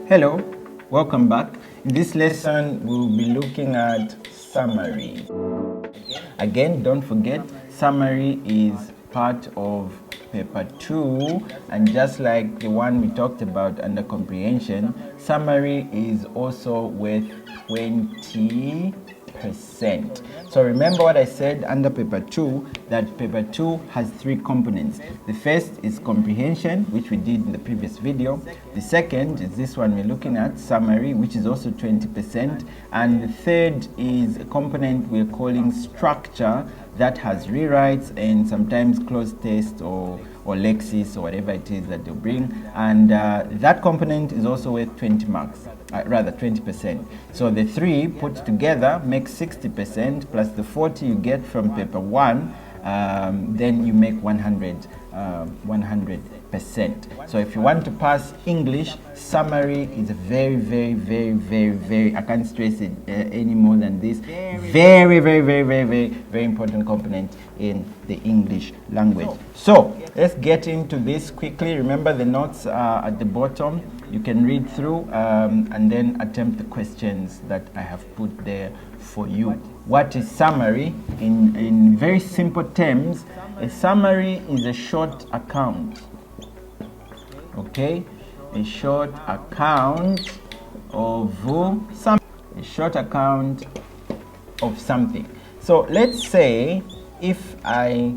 Hello, welcome back. In this lesson, we'll be looking at summary. Again, don't forget, summary is part of paper 2, and just like the one we talked about under comprehension, summary is also worth 20%. So remember what I said under paper 2, that paper 2 has 3 components. The first is comprehension, which we did in the previous video. The second is this one we're looking at, summary, which is also 20%. And the third is a component we're calling structure, that has rewrites and sometimes closed test or Lexis or whatever it is that they'll bring. And that component is also worth 20 marks. Rather 20%. So the 3 put together make 60% plus the 40 you get from paper 1, then you make 100%. So if you want to pass English, summary is a very, I can't stress it any more than this, very important component in the English language. So let's get into this quickly. Remember, the notes are at the bottom. You can read through and then attempt the questions that I have put there for you. What is summary? In very simple terms, a summary is a short account. Okay, a short account of something. So let's say if I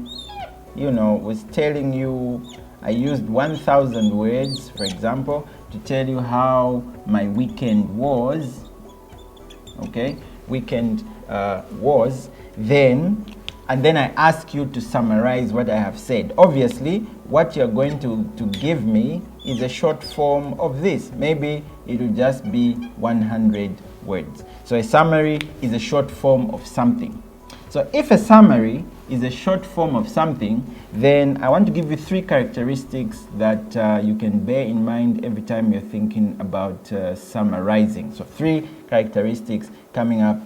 was telling you, I used 1,000 words, for example, to tell you how my weekend was, okay, and then I ask you to summarize what I have said. Obviously, what you're going to give me is a short form of this. Maybe it will just be 100 words. So a summary is a short form of something. So if a summary is a short form of something, then I want to give you 3 characteristics that you can bear in mind every time you're thinking about summarizing. So 3 characteristics coming up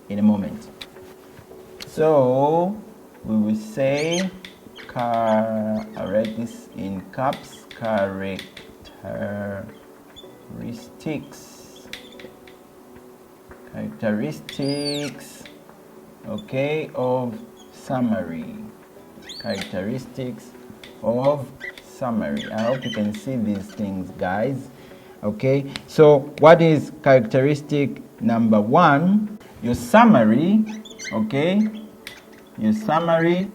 in a moment. So we will say, I write this in caps, characteristics, okay, of summary. Characteristics of summary. I hope you can see these things, guys. Okay, so what is characteristic number 1? Your summary, okay, your summary.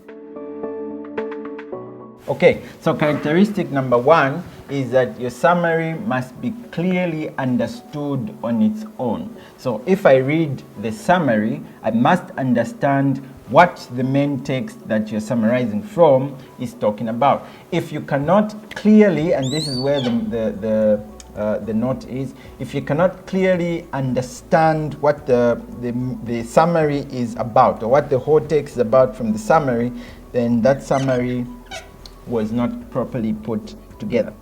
Okay, so characteristic number 1 is that your summary must be clearly understood on its own. So if I read the summary, I must understand what the main text that you're summarizing from is talking about. If you cannot clearly, and this is where the note is, if you cannot clearly understand what the summary is about, or what the whole text is about from the summary, then that summary was not properly put together.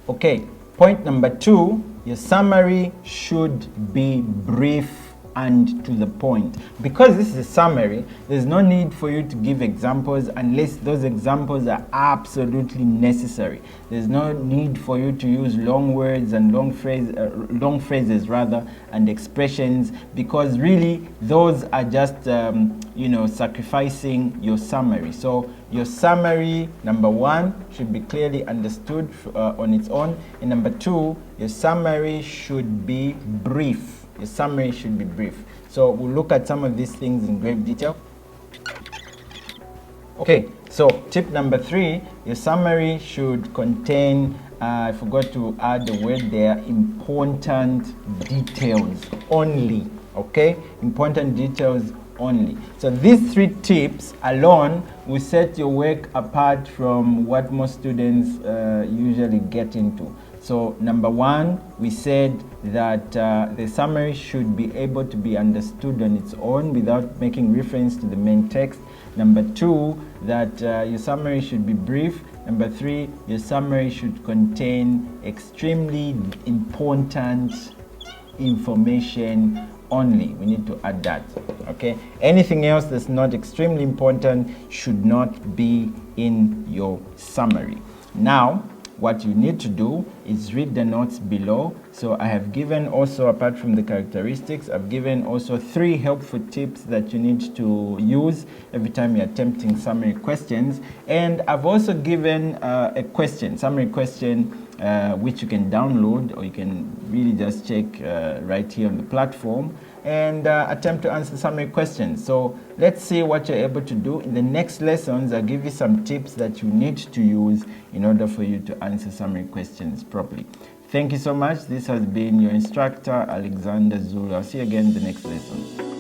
Okay, point number 2, your summary should be brief and to the point. Because this is a summary, there's no need for you to give examples unless those examples are absolutely necessary. There's no need for you to use long words and long phrases rather, and expressions, because really those are just sacrificing your summary. So your summary, number 1, should be clearly understood on its own, and number 2, your summary should be brief. Your summary should be brief. So we'll look at some of these things in great detail. Okay, so tip number 3, your summary should contain, I forgot to add the word there, important details only. Okay, important details only. So these 3 tips alone will set your work apart from what most students usually get into. So number 1, we said that the summary should be able to be understood on its own without making reference to the main text. Number 2, that your summary should be brief. Number 3, your summary should contain extremely important information only. We need to add that. Okay, anything else that's not extremely important should not be in your summary. Now what you need to do is read the notes below. So I have given also, apart from the characteristics, I've given also 3 helpful tips that you need to use every time you're attempting summary questions. And I've also given a question, summary question, which you can download, or you can really just check right here on the platform and attempt to answer summary questions. So let's see what you're able to do. In the next lessons, I'll give you some tips that you need to use in order for you to answer summary questions properly. Thank you so much. This has been your instructor, Alexander Zulu. I'll see you again in the next lesson.